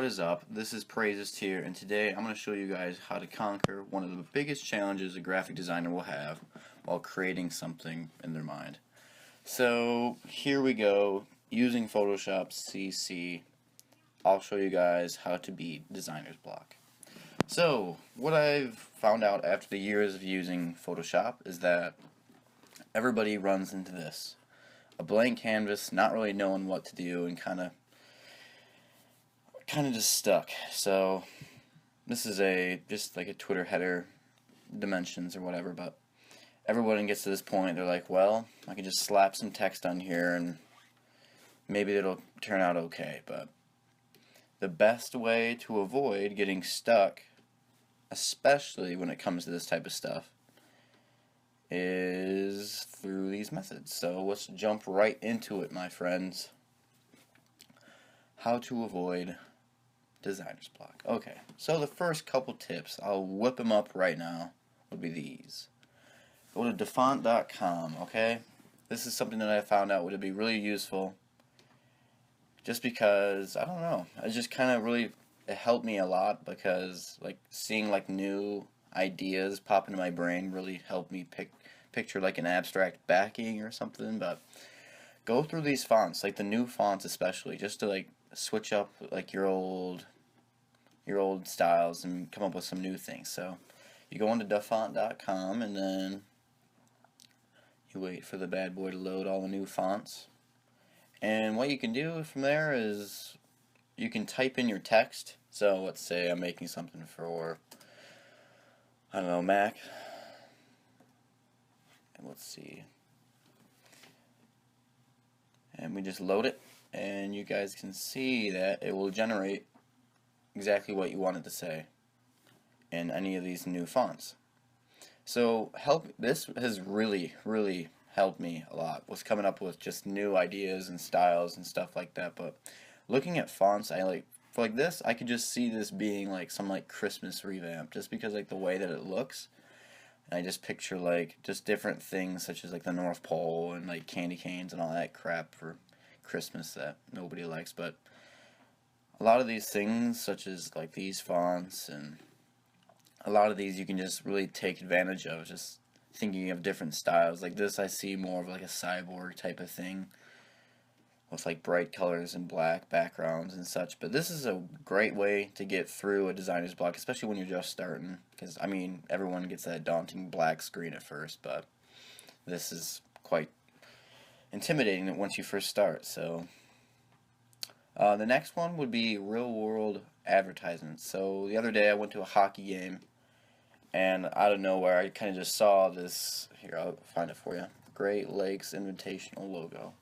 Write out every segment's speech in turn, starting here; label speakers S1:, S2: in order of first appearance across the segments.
S1: What is up? This is Praizist here, and today I'm going to show you guys how to conquer one of the biggest challenges a graphic designer will have while creating something in their mind. So here we go, using Photoshop CC, I'll show you guys how to beat designer's block. So what I've found out after the years of using Photoshop is that everybody runs into this. A blank canvas, not really knowing what to do, and kind of just stuck. So this is just like a Twitter header dimensions or whatever, but everyone gets to this point, they're like, well, I can just slap some text on here and maybe it'll turn out okay. But the best way to avoid getting stuck, especially when it comes to this type of stuff, is through these methods. So let's jump right into it, my friends. How to avoid designer's block. Okay, so the first couple tips, I'll whip them up right now, would be these. Go to dafont.com, okay? This is something that I found out would be really useful just because, I don't know, it just kind of really, it helped me a lot because like seeing like new ideas pop into my brain really helped me picture like an abstract backing or something. But go through these fonts, like the new fonts especially, just to like switch up like your old styles and come up with some new things. So you go into dafont.com and then you wait for the bad boy to load all the new fonts. And what you can do from there is you can type in your text. So let's say I'm making something for, I don't know, Mac. And let's see. And we just load it, and you guys can see that it will generate exactly what you want it to say in any of these new fonts. So this has really helped me a lot with coming up with just new ideas and styles and stuff like that. But looking at fonts, for like this, I could just see this being like some like Christmas revamp, just because like the way that it looks. And I just picture like just different things such as like the North Pole and like candy canes and all that crap for Christmas that nobody likes. But a lot of these things, such as like these fonts, and a lot of these you can just really take advantage of, just thinking of different styles. Like this, I see more of like a cyborg type of thing with like bright colors and black backgrounds and such. But this is a great way to get through a designer's block, especially when you're just starting, because I mean everyone gets that daunting black screen at first, but this is quite intimidating once you first start. So the next one would be real-world advertisements. So the other day I went to a hockey game, and out of nowhere I kind of just saw this. Here, I'll find it for you. Great Lakes Invitational logo.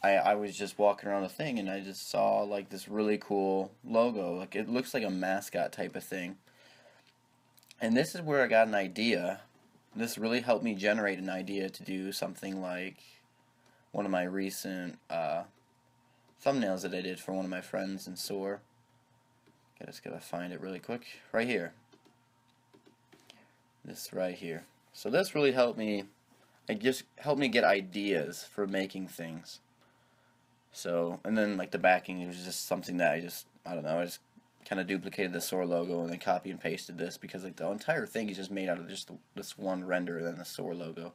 S1: I was just walking around the thing, and I just saw like this really cool logo. Like it looks like a mascot type of thing. And this is where I got an idea. This really helped me generate an idea to do something like one of my recent thumbnails that I did for one of my friends in SoaR. I just gotta find it really quick. Right here. This right here. So this really helped me. It just helped me get ideas for making things. So, and then like the backing, it was just something that I don't know, I just kind of duplicated the SoaR logo and then copy and pasted this, because like the entire thing is just made out of just this one render and then the SoaR logo.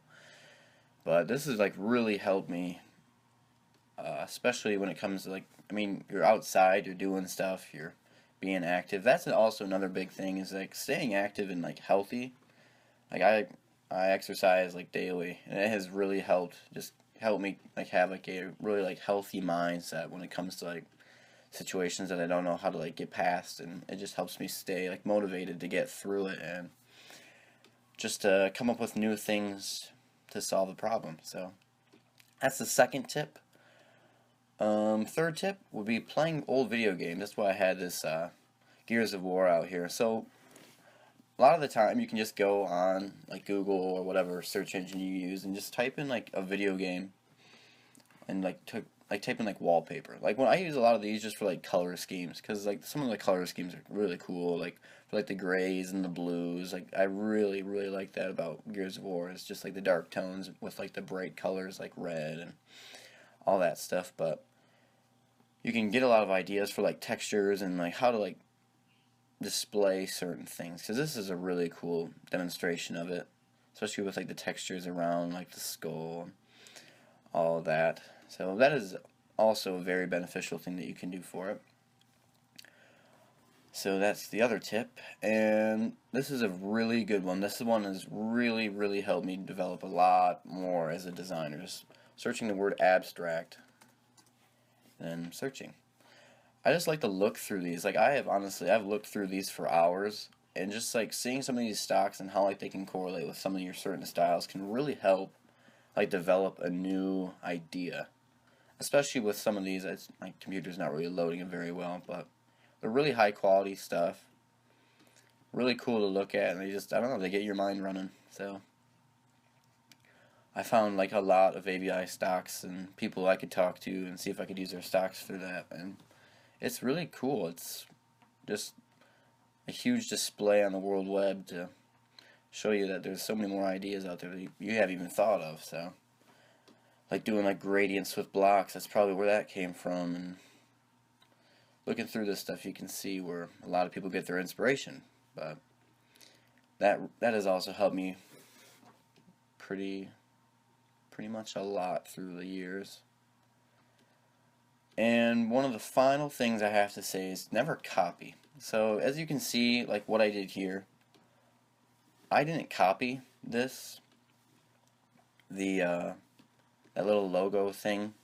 S1: But this has like really helped me, especially when it comes to like, I mean, you're outside, you're doing stuff, you're being active. That's also another big thing, is like staying active and like healthy. Like I exercise like daily, and it has really helped me like have like a really like healthy mindset when it comes to like situations that I don't know how to like get past, and it just helps me stay like motivated to get through it and just to come up with new things to solve the problem. So that's the second tip. Third tip would be playing old video games. That's why I had this Gears of War out here. So a lot of the time you can just go on like Google or whatever search engine you use and just type in like a video game and like type in like wallpaper. Like when I use a lot of these just for like color schemes, because like some of the color schemes are really cool, like for like the grays and the blues. Like I really like that about Gears of War. It's just like the dark tones with like the bright colors like red and all that stuff. But you can get a lot of ideas for like textures and like how to like display certain things, because this is a really cool demonstration of it, especially with like the textures around like the skull and all of that. So that is also a very beneficial thing that you can do for it. So that's the other tip, and this is a really good one. This one has really helped me develop a lot more as a designer. Just searching the word abstract and searching. I just like to look through these. Like I've looked through these for hours, and just like seeing some of these stocks and how like they can correlate with some of your certain styles can really help like develop a new idea. Especially with some of these, my computer's not really loading them very well, but they're really high quality stuff. Really cool to look at, and they just, I don't know, they get your mind running. So I found like a lot of ABI stocks and people I could talk to and see if I could use their stocks for that, and it's really cool. It's just a huge display on the World Web to show you that there's so many more ideas out there that you haven't even thought of. So like doing like gradients with blocks, that's probably where that came from. And looking through this stuff, you can see where a lot of people get their inspiration. But that has also helped me pretty much a lot through the years. And one of the final things I have to say is never copy. So as you can see, like what I did here, I didn't copy this, that little logo thing.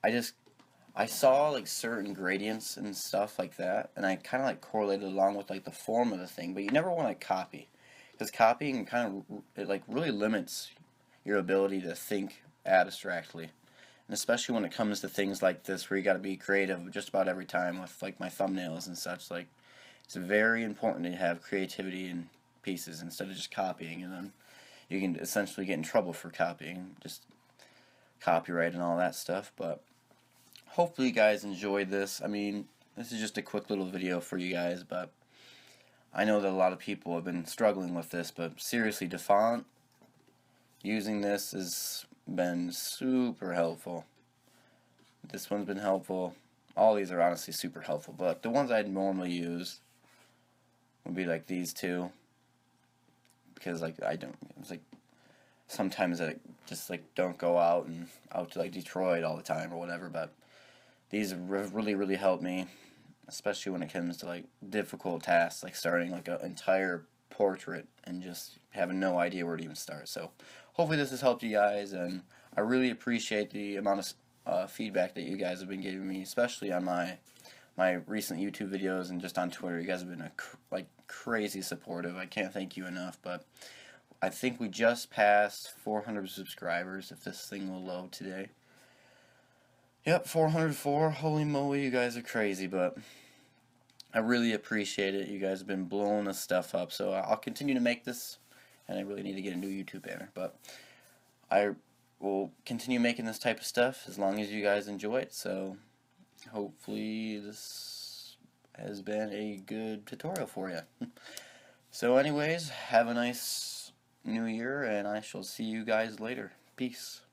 S1: I saw like certain gradients and stuff like that, and I kind of like correlated along with like the form of the thing. But you never want to copy, because copying kind of, it like really limits your ability to think abstractly, and especially when it comes to things like this where you got to be creative just about every time with like my thumbnails and such. Like it's very important to have creativity in pieces instead of just copying, and then you can essentially get in trouble for copying, just copyright and all that stuff. But hopefully you guys enjoyed this. I mean, this is just a quick little video for you guys, but I know that a lot of people have been struggling with this, but seriously, DeFont, using this has been super helpful. This one's been helpful. All these are honestly super helpful, but the ones I'd normally use would be like these two, because like it's like sometimes I just like don't go out to like Detroit all the time or whatever, but these really helped me, especially when it comes to like difficult tasks, like starting like an entire portrait and just having no idea where to even start. So hopefully this has helped you guys, and I really appreciate the amount of feedback that you guys have been giving me, especially on my recent YouTube videos and just on Twitter. You guys have been like crazy supportive. I can't thank you enough. But I think we just passed 400 subscribers, if this thing will load today. Yep, 404. Holy moly, you guys are crazy, but I really appreciate it. You guys have been blowing this stuff up, so I'll continue to make this, and I really need to get a new YouTube banner, but I will continue making this type of stuff as long as you guys enjoy it. So hopefully this has been a good tutorial for you. So anyways, have a nice new year, and I shall see you guys later. Peace.